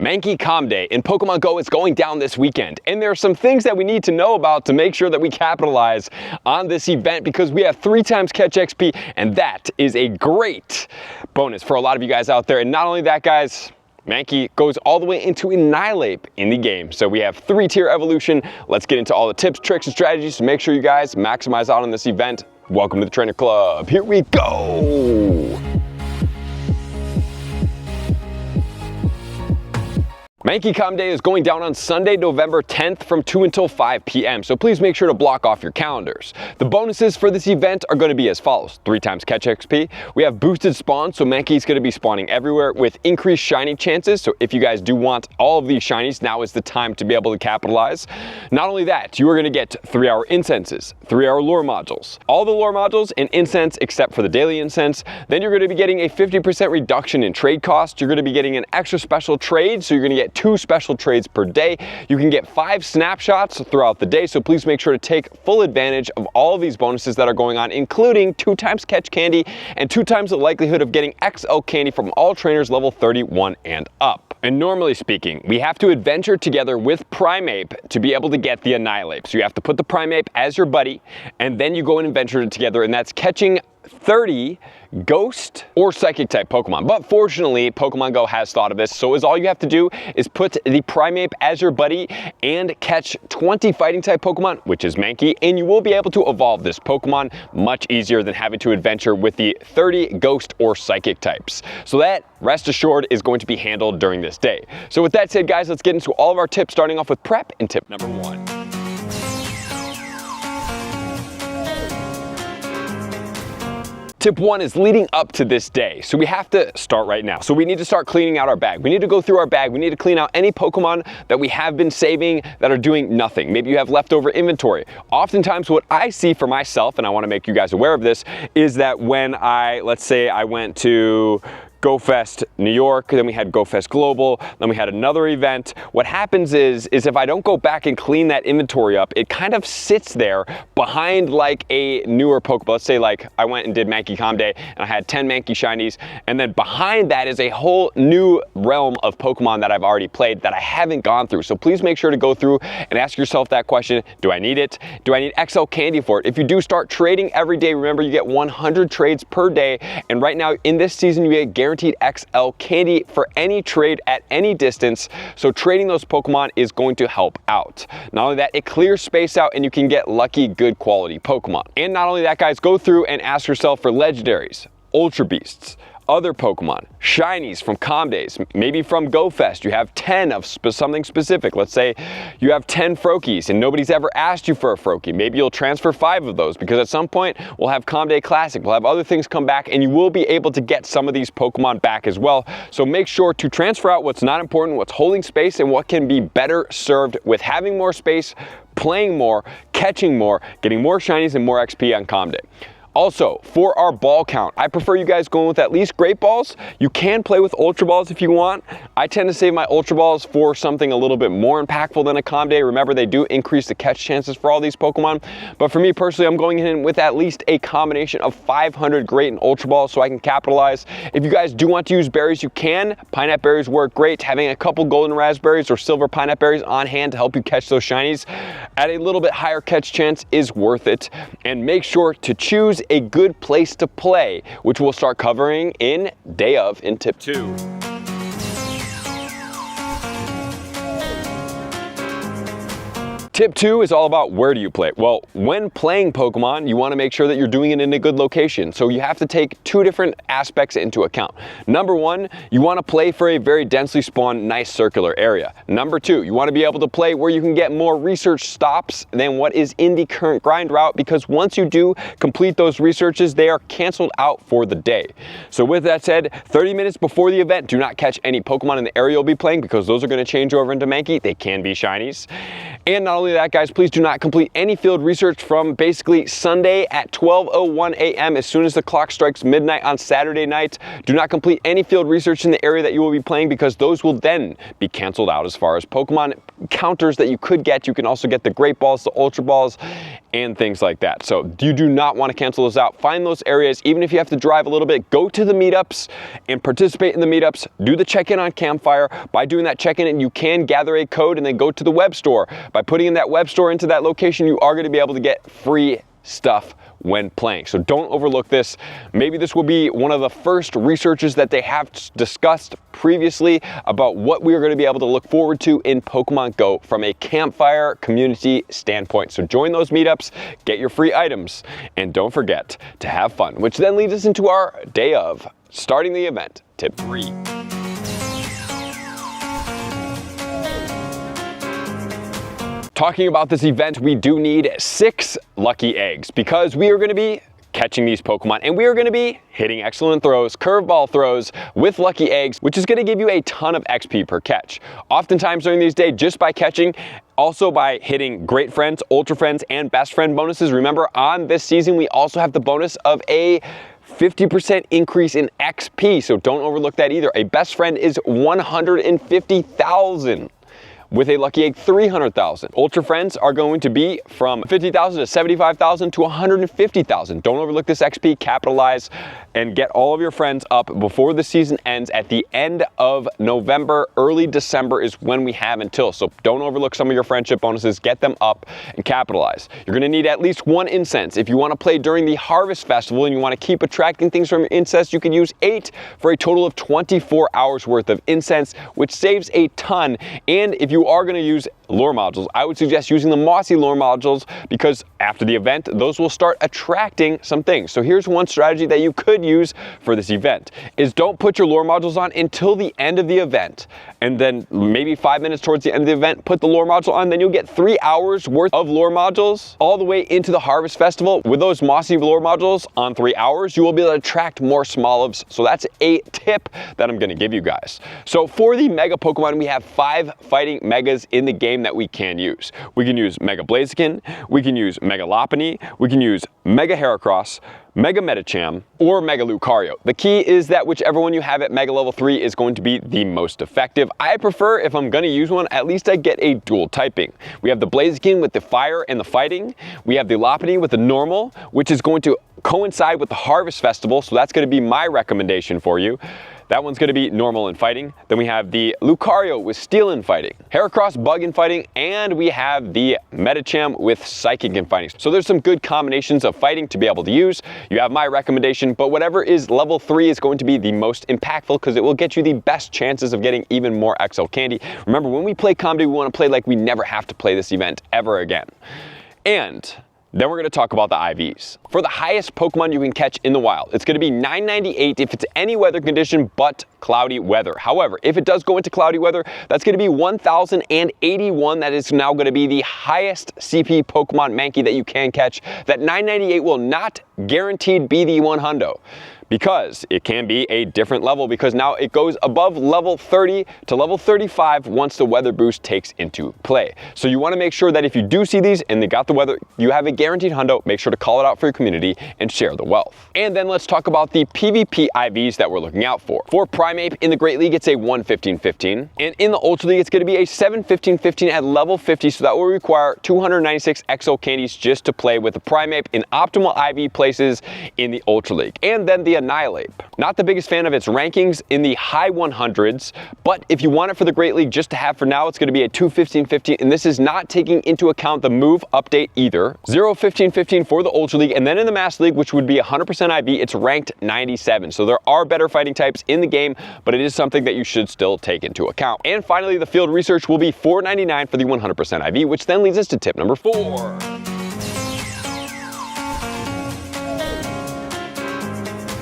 Mankey Calm Day in Pokemon Go is going down this weekend, and there are some things that we need to know about to make sure that we capitalize on this event because we have 3 times catch XP, and that is a great bonus for a lot of you guys out there. And not only that, guys, Mankey goes all the way into Annihilape in the game. So we have 3-tier evolution. Let's get into all the tips, tricks, and strategies to make sure you guys maximize out on this event. Welcome to the Trainer Club. Here we go. Mankey Calm Day is going down on Sunday, November 10th from 2 until 5 p.m. So please make sure to block off your calendars. The bonuses for this event are going to be as follows. 3 times catch XP. We have boosted spawns, so Mankey's going to be spawning everywhere with increased shiny chances. So if you guys do want all of these shinies, now is the time to be able to capitalize. Not only that, you are going to get 3-hour incenses, 3-hour lure modules, all the lure modules and incense except for the daily incense. Then you're going to be getting a 50% reduction in trade cost. You're going to be getting an extra special trade, so you're going to get 2 special trades per day. You can get 5 snapshots throughout the day, so please make sure to take full advantage of all of these bonuses that are going on, including 2 times catch candy and 2 times the likelihood of getting XL candy from all trainers level 31 and up. And normally speaking, we have to adventure together with Primeape to be able to get the Annihilape. So you have to put the Primeape as your buddy, and then you go and adventure together, and that's catching 30 ghost or psychic type Pokemon. But fortunately, Pokemon Go has thought of this, so all you have to do is put the Primeape as your buddy and catch 20 fighting type Pokemon, which is Mankey, and you will be able to evolve this Pokemon much easier than having to adventure with the 30 ghost or psychic types. So that, rest assured, is going to be handled during this day. So with that said, guys, let's get into all of our tips, starting off with prep and tip number 1. Tip 1 is leading up to this day. So we have to start right now. So we need to start cleaning out our bag. We need to go through our bag. We need to clean out any Pokemon that we have been saving that are doing nothing. Maybe you have leftover inventory. Oftentimes what I see for myself, and I want to make you guys aware of this, is that when let's say I went to GoFest New York, then we had GoFest Global, then we had another event. What happens is if I don't go back and clean that inventory up, it kind of sits there behind like a newer Pokemon. Let's say like I went and did Mankey Calm Day and I had 10 Mankey shinies, and then behind that is a whole new realm of Pokemon that I've already played that I haven't gone through. So please make sure to go through and ask yourself that question. Do I need it? Do I need XL candy for it? If you do start trading every day, remember you get 100 trades per day, and right now in this season you get guaranteed XL candy for any trade at any distance, so trading those Pokemon is going to help out. Not only that, it clears space out and you can get lucky, good quality Pokemon. And not only that, guys, go through and ask yourself for legendaries, Ultra Beasts, other Pokemon, shinies from Calm Days, maybe from GoFest. You have 10 of something specific. Let's say you have 10 Froakies and nobody's ever asked you for a Froakie. Maybe you'll transfer 5 of those because at some point we'll have Calm Day Classic, we'll have other things come back, and you will be able to get some of these Pokemon back as well. So make sure to transfer out what's not important, what's holding space, and what can be better served with having more space, playing more, catching more, getting more shinies and more XP on Calm Day. Also, for our ball count, I prefer you guys going with at least Great Balls. You can play with Ultra Balls if you want. I tend to save my Ultra Balls for something a little bit more impactful than a Calm Day. Remember, they do increase the catch chances for all these Pokemon. But for me personally, I'm going in with at least a combination of 500 Great and Ultra Balls so I can capitalize. If you guys do want to use berries, you can. Pineapple berries work great. Having a couple golden raspberries or silver pineapple berries on hand to help you catch those shinies at a little bit higher catch chance is worth it. And make sure to choose a good place to play, which we'll start covering in day of in tip 2. Tip 2 is all about where do you play. Well, when playing Pokemon, you want to make sure that you're doing it in a good location. So you have to take 2 different aspects into account. Number 1, you want to play for a very densely spawned, nice circular area. Number 2, you want to be able to play where you can get more research stops than what is in the current grind route, because once you do complete those researches, they are canceled out for the day. So with that said, 30 minutes before the event, do not catch any Pokemon in the area you'll be playing, because those are going to change over into Mankey. They can be shinies. And not only that, guys, please do not complete any field research from basically Sunday at 12:01 a.m. as soon as the clock strikes midnight on Saturday night. Do not complete any field research in the area that you will be playing, because those will then be canceled out as far as Pokemon counters that you could get. You can also get the Great Balls, the Ultra Balls, and things like that. So you do not want to cancel those out. Find those areas, even if you have to drive a little bit, go to the meetups and participate in the meetups. Do the check-in on Campfire. By doing that check-in, you can gather a code and then go to the web store. By putting in that web store into that location, you are going to be able to get free stuff when playing. So don't overlook this. Maybe this will be one of the first researches that they have discussed previously about what we are going to be able to look forward to in Pokemon Go from a Campfire community standpoint. So join those meetups, get your free items, and don't forget to have fun, which then leads us into our day of starting the event. Tip 3. Talking about this event, we do need 6 lucky eggs, because we are going to be catching these Pokemon, and we are going to be hitting excellent throws, curveball throws with lucky eggs, which is going to give you a ton of XP per catch. Oftentimes during these days, just by catching, also by hitting Great Friends, Ultra Friends, and Best Friend bonuses. Remember, on this season, we also have the bonus of a 50% increase in XP, so don't overlook that either. A Best Friend is 150,000. With a lucky egg, 300,000. Ultra Friends are going to be from 50,000 to 75,000 to 150,000. Don't overlook this XP, capitalize, and get all of your friends up before the season ends at the end of November. Early December is when we have until. So don't overlook some of your friendship bonuses, get them up and capitalize. You're gonna need at least 1 incense. If you wanna play during the Harvest Festival and you wanna keep attracting things from your incense, you can use 8 for a total of 24 hours worth of incense, which saves a ton. And if you are going to use lure modules, I would suggest using the mossy lure modules, because after the event, those will start attracting some things. So here's one strategy that you could use for this event, is don't put your lure modules on until the end of the event. And then maybe 5 minutes towards the end of the event, put the lure module on, then you'll get 3 hours worth of lure modules all the way into the Harvest Festival. With those mossy lure modules on 3 hours, you will be able to attract more Smolives. So that's a tip that I'm going to give you guys. So for the Mega Pokemon, we have 5 fighting Megas in the game that we can use. We can use Mega Blaziken, we can use Mega Lopunny, we can use Mega Heracross, Mega Medicham, or Mega Lucario. The key is that whichever one you have at Mega Level 3 is going to be the most effective. I prefer, if I'm going to use one, at least I get a dual typing. We have the Blaziken with the fire and the fighting. We have the Lopunny with the normal, which is going to coincide with the Harvest Festival, so that's going to be my recommendation for you. That one's going to be normal and fighting. Then we have the Lucario with steel and fighting, Heracross bug and fighting, and we have the Medicham with psychic and fighting. So there's some good combinations of fighting to be able to use. You have my recommendation, but whatever is level 3 is going to be the most impactful, because it will get you the best chances of getting even more XL candy. Remember, when we play comedy, we want to play like we never have to play this event ever again. And then we're going to talk about the IVs. For the highest Pokemon you can catch in the wild, it's going to be 998 if it's any weather condition but cloudy weather. However, if it does go into cloudy weather, that's going to be 1,081. That is now going to be the highest CP Pokemon Mankey that you can catch. That 998 will not guaranteed be the 100. Because it can be a different level, because now it goes above level 30 to level 35 once the weather boost takes into play. So you want to make sure that if you do see these and they got the weather, you have a guaranteed hundo, make sure to call it out for your community and share the wealth. And then let's talk about the PvP IVs that we're looking out for. For Primeape in the Great League, it's a 115-15. And in the Ultra League, it's going to be a 715-15 at level 50. So that will require 296 XO candies just to play with the Primeape in optimal IV places in the Ultra League. And then the Annihilape. Not the biggest fan of its rankings in the high 100s, but if you want it for the Great League just to have for now, it's going to be a 215-15, and this is not taking into account the move update either. 0-15-15 for the Ultra League, and then in the Master League, which would be 100% IV, it's ranked 97. So there are better fighting types in the game, but it is something that you should still take into account. And finally, the field research will be $4.99 for the 100% IV, which then leads us to tip number 4.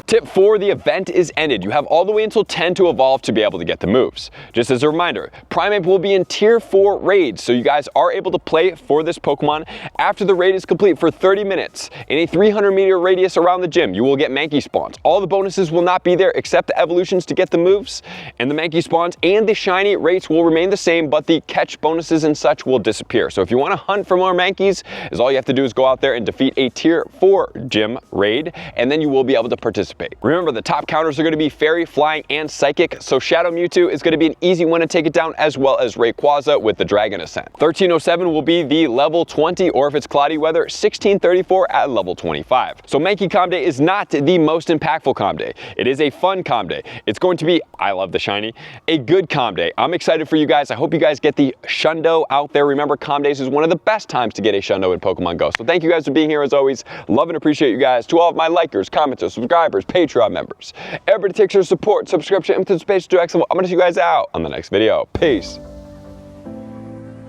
Tip 4, the event is ended. You have all the way until 10 to evolve to be able to get the moves. Just as a reminder, Primeape will be in Tier 4 raids, so you guys are able to play for this Pokemon after the raid is complete for 30 minutes. In a 300-meter radius around the gym, you will get Mankey spawns. All the bonuses will not be there except the evolutions to get the moves, and the Mankey spawns and the shiny rates will remain the same, but the catch bonuses and such will disappear. So if you want to hunt for more Mankeys, all you have to do is go out there and defeat a Tier 4 gym raid, and then you will be able to participate. Remember, the top counters are going to be Fairy, Flying, and Psychic, so Shadow Mewtwo is going to be an easy one to take it down, as well as Rayquaza with the Dragon Ascent. 1307 will be the level 20, or if it's cloudy weather, 1634 at level 25. So Mankey Calm Day is not the most impactful Calm Day. It is a fun Calm Day. It's going to be, I love the shiny, a good Calm Day. I'm excited for you guys. I hope you guys get the Shundo out there. Remember, Calm Days is one of the best times to get a Shundo in Pokemon Go. So thank you guys for being here as always. Love and appreciate you guys. To all of my likers, commenters, subscribers, Patreon members, everybody takes your support, subscription, and participation to excellent. I'm going to see you guys out on the next video. Peace.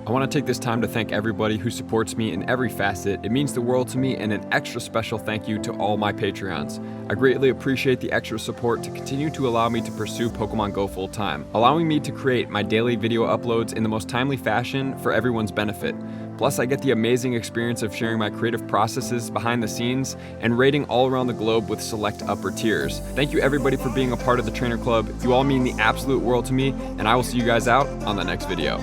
I want to take this time to thank everybody who supports me in every facet. It means the world to me, and an extra special thank you to all my Patreons. I greatly appreciate the extra support to continue to allow me to pursue Pokemon Go full time, allowing me to create my daily video uploads in the most timely fashion for everyone's benefit. Plus, I get the amazing experience of sharing my creative processes behind the scenes and raiding all around the globe with select upper tiers. Thank you everybody for being a part of the Trainer Club. You all mean the absolute world to me, and I will see you guys out on the next video.